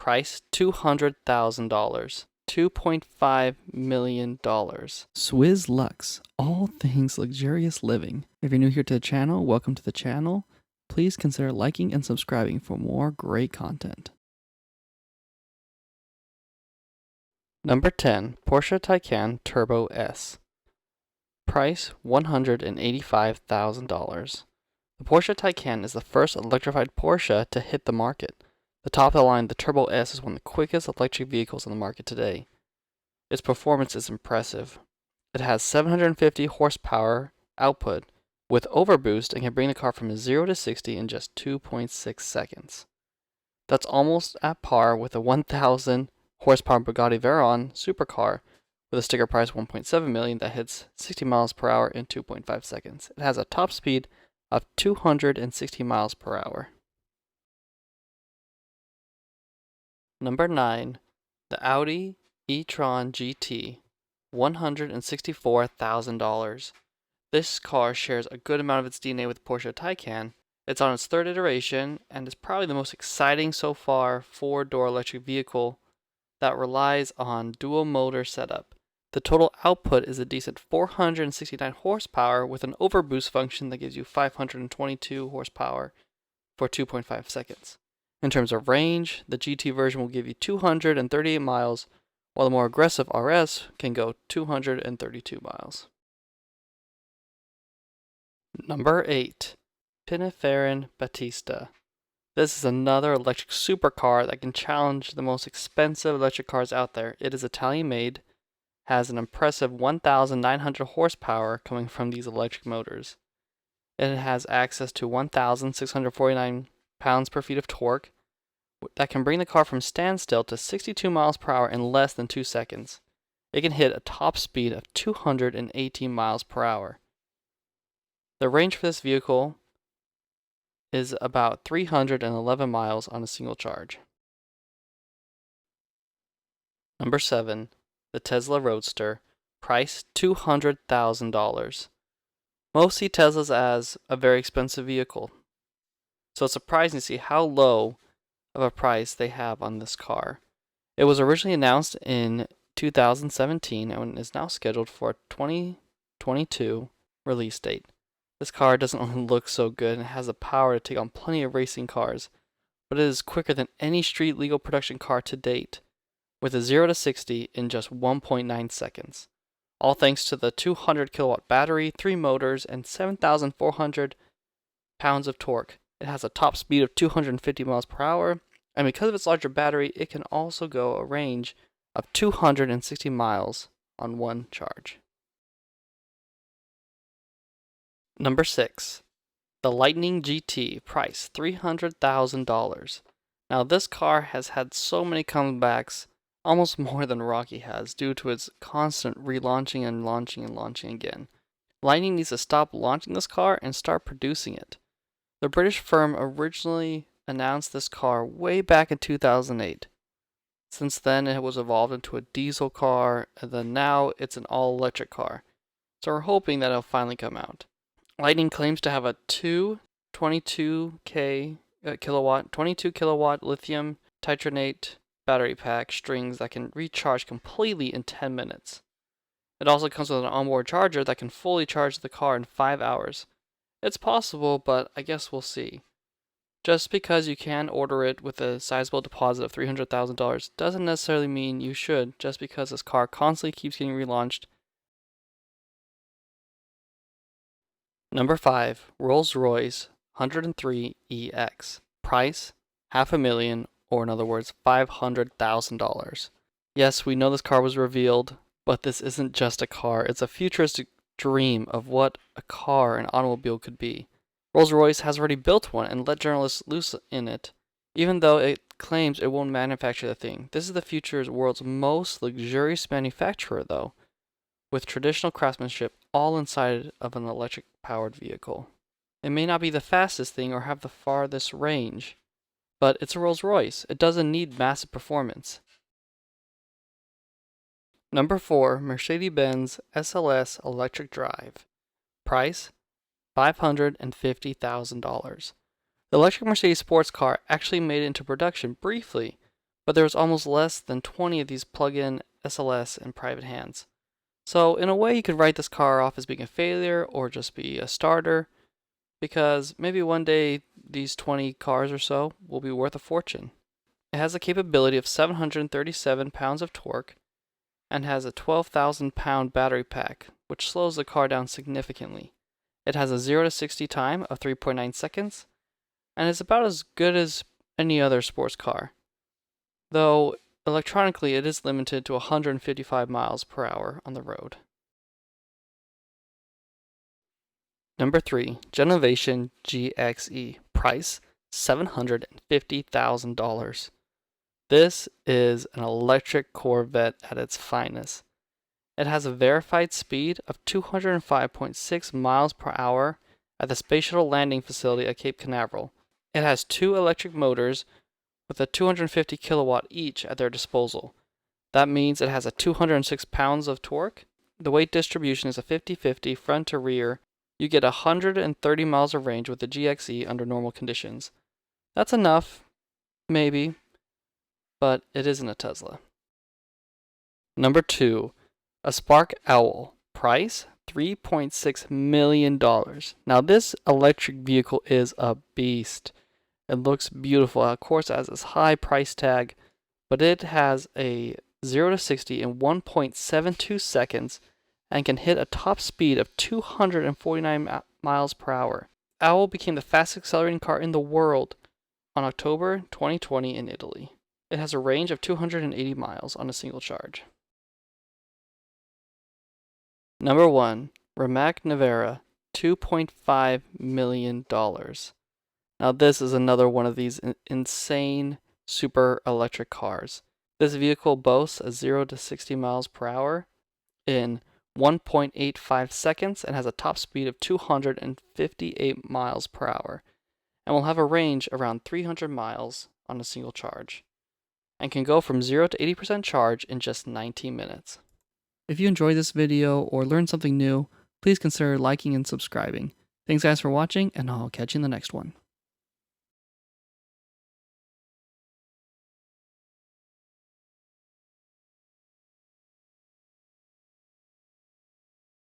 Price $200,000. $2.5 million. Swizz Lux, all things luxurious living. If you're new here to the channel, welcome to the channel. Please consider liking and subscribing for more great content. Number 10, Porsche Taycan Turbo S. Price $185,000. The Porsche Taycan is the first electrified Porsche to hit the market. The top of the line, the Turbo S, is one of the quickest electric vehicles on the market today. Its performance is impressive. It has 750 horsepower output with overboost and can bring the car from 0 to 60 in just 2.6 seconds. That's almost at par with a 1,000 horsepower Bugatti Veyron supercar with a sticker price $1.7 million that hits 60 miles per hour in 2.5 seconds. It has a top speed of 260 miles per hour. Number 9, the Audi Etron GT, $164,000. This car shares a good amount of its DNA with Porsche Taycan. It's on its third iteration and is probably the most exciting so far four-door electric vehicle that relies on dual motor setup. The total output is a decent 469 horsepower with an overboost function that gives you 522 horsepower for 2.5 seconds. In terms of range, the GT version will give you 238 miles, while the more aggressive RS can go 232 miles. Number 8, Porsche Batista. This is another electric supercar that can challenge the most expensive electric cars out there. It is Italian made, has an impressive 1,900 horsepower coming from these electric motors. It has access to 1,649 pounds per feet of torque that can bring the car from standstill to 62 miles per hour in less than 2 seconds. It can hit a top speed of 218 miles per hour. The range for this vehicle is about 311 miles on a single charge. Number 7, the Telsa Roadster. Price $200,000. Most see Teslas as a very expensive vehicle, so it's surprising to see how low of a price they have on this car. It was originally announced in 2017 and is now scheduled for a 2022 release date. This car doesn't only look so good and has the power to take on plenty of racing cars, but it is quicker than any street legal production car to date, with a 0 to 60 in just 1.9 seconds. All thanks to the 200 kilowatt battery, 3 motors, and 7,400 pounds of torque. It has a top speed of 250 miles per hour, and because of its larger battery, it can also go a range of 260 miles on one charge. Number 6, the Lightning GT. Price $300,000. Now this car has had so many comebacks, almost more than Rocky has, due to its constant relaunching and launching and launching again. Lightning needs to stop launching this car and start producing it. The British firm originally announced this car way back in 2008. Since then, it was evolved into a diesel car, and then now it's an all-electric car. So we're hoping that it'll finally come out. Lightning claims to have a 22 kilowatt lithium titranate battery pack strings that can recharge completely in 10 minutes. It also comes with an onboard charger that can fully charge the car in 5 hours. It's possible, but I guess we'll see. Just because you can order it with a sizable deposit of $300,000 doesn't necessarily mean you should, just because this car constantly keeps getting relaunched. Number 5, Rolls-Royce 103 EX. Price $500,000, or in other words, $500,000. Yes, we know this car was revealed, but this isn't just a car. It's a futuristic dream of what a car, an automobile, could be. Rolls-Royce has already built one and let journalists loose in it, even though it claims it won't manufacture the thing. This is the future's world's most luxurious manufacturer, though, with traditional craftsmanship all inside of an electric-powered vehicle. It may not be the fastest thing or have the farthest range, but it's a Rolls-Royce. It doesn't need massive performance. Number 4, Mercedes-Benz SLS electric drive. Price $550,000. The electric Mercedes sports car actually made it into production briefly, but there was almost less than 20 of these plug-in SLS in private hands. So in a way, you could write this car off as being a failure or just be a starter, because maybe one day these 20 cars or so will be worth a fortune. It has a capability of 737 pounds of torque and has a 12,000 pound battery pack, which slows the car down significantly. It has a 0 to 60 time of 3.9 seconds and is about as good as any other sports car, though electronically it is limited to 155 miles per hour on the road. Number 3, Genovation GXE, price $750,000. This is an electric Corvette at its finest. It has a verified speed of 205.6 miles per hour at the Space Shuttle Landing Facility at Cape Canaveral. It has 2 electric motors with a 250 kilowatt each at their disposal. That means it has a 206 pounds of torque. The weight distribution is a 50-50 front to rear. You get 130 miles of range with the GXE under normal conditions. That's enough, maybe, but it isn't a Tesla. Number 2, a Spark Owl, price $3.6 million. Now this electric vehicle is a beast. It looks beautiful. Of course, it has this high price tag, but it has a 0 to 60 in 1.72 seconds and can hit a top speed of 249 miles per hour. Owl became the fastest accelerating car in the world on October 2020 in Italy. It has a range of 280 miles on a single charge. Number 1, Rimac Nevera, $2.5 million. Now this is another one of these insane super electric cars. This vehicle boasts a 0 to 60 miles per hour in 1.85 seconds and has a top speed of 258 miles per hour and will have a range around 300 miles on a single charge and can go from 0 to 80% charge in just 19 minutes. If you enjoyed this video or learned something new, please consider liking and subscribing. Thanks guys for watching, and I'll catch you in the next one.